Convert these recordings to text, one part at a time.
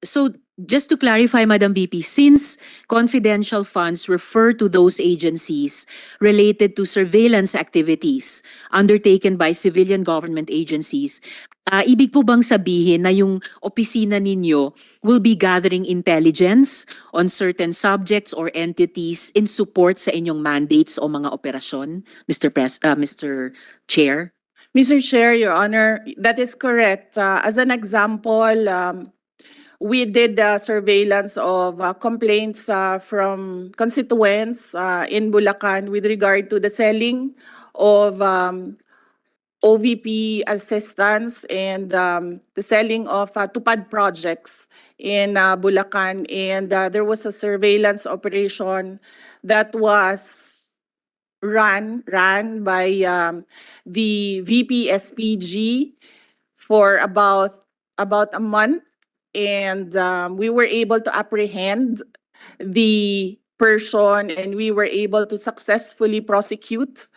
So just to clarify, Madam VP, since confidential funds refer to those agencies related to surveillance activities undertaken by civilian government agencies, ibig po bang sabihin na yung opisina ninyo will be gathering intelligence on certain subjects or entities in support sa inyong mandates o mga operasyon, Mr. Chair? Mr. Chair, Your Honor, that is correct. As an example, we did surveillance of complaints from constituents in Bulacan with regard to the selling of OVP assistance and the selling of Tupad projects in Bulacan. And there was a surveillance operation that was run by the VP SPG for about a month, and we were able to apprehend the person, and we were able to successfully prosecute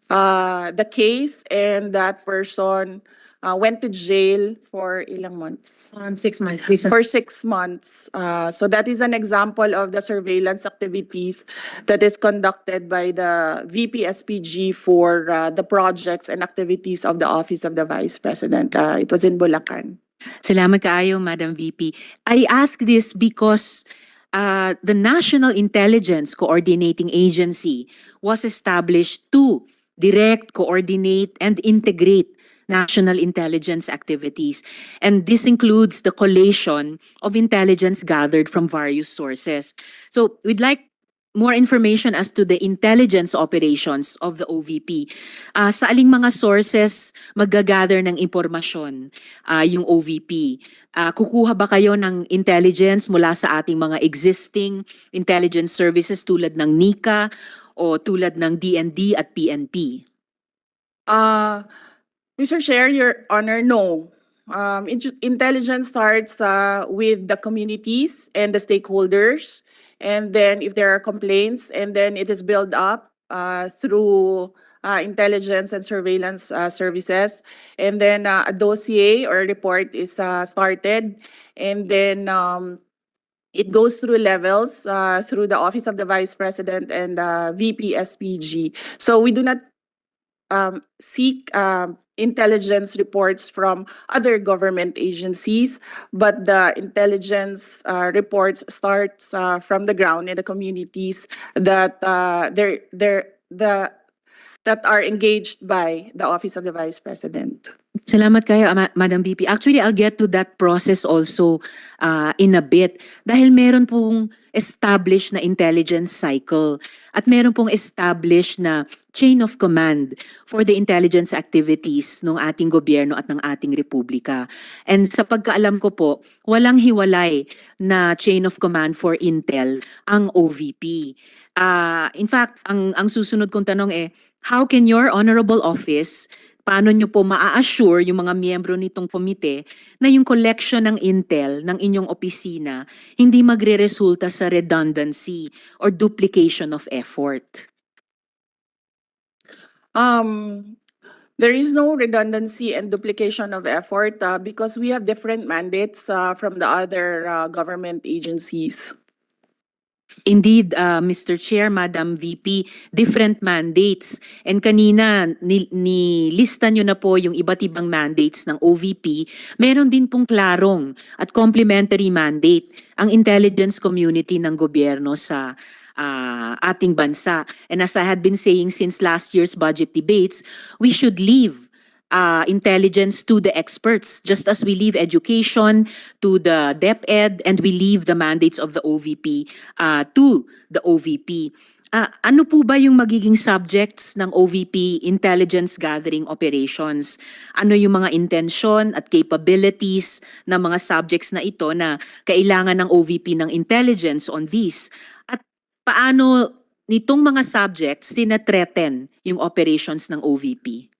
the case, and that person went to jail for ilang months? 6 months. For 6 months. So that is an example of the surveillance activities that is conducted by the VP SPG for the projects and activities of the Office of the Vice President. It was in Bulacan. Salamat kaayo, Madam VP. I ask this because the National Intelligence Coordinating Agency was established to direct, coordinate, and integrate national intelligence activities. And this includes the collation of intelligence gathered from various sources. So we'd like more information as to the intelligence operations of the OVP. Sa aling mga sources magagather ng impormasyon yung OVP? Kukuha ba kayo ng intelligence mula sa ating mga existing intelligence services tulad ng NICA o tulad ng DND at PNP? Mr. Chair, Your Honor, no. Intelligence starts with the communities and the stakeholders, and then if there are complaints, and then it is built up through intelligence and surveillance services, and then a dossier or a report is started, and then it goes through levels through the Office of the Vice President and VP SPG. So we do not seek intelligence reports from other government agencies, but the intelligence reports starts from the ground in the communities that that are engaged by the Office of the Vice President. Salamat kayo, Madam VP. Actually, I'll get to that process also in a bit. Dahil meron pong established na intelligence cycle at meron pong established na chain of command for the intelligence activities ng ating gobyerno at ng ating republika. And sa pagkaalam ko po, walang hiwalay na chain of command for Intel ang OVP. In fact, ang susunod kong tanong how can your honorable office, paano nyo po maa-assure yung mga miyembro nitong komite na yung collection ng intel ng inyong opisina hindi magre-resulta sa redundancy or duplication of effort? There is no redundancy and duplication of effort because we have different mandates from the other government agencies. Indeed, Mr. Chair, Madam VP, different mandates. And kanina, nilista nyo na po yung iba't ibang mandates ng OVP. Meron din pong klarong at complementary mandate ang intelligence community ng gobyerno sa ating bansa. And as I had been saying since last year's budget debates, we should leave intelligence to the experts, just as we leave education to the DepEd and we leave the mandates of the OVP to the OVP. Ano po ba yung magiging subjects ng OVP intelligence gathering operations? Ano yung mga intensyon at capabilities ng mga subjects na ito na kailangan ng OVP ng intelligence on these? At paano nitong mga subjects tinathreaten yung operations ng OVP?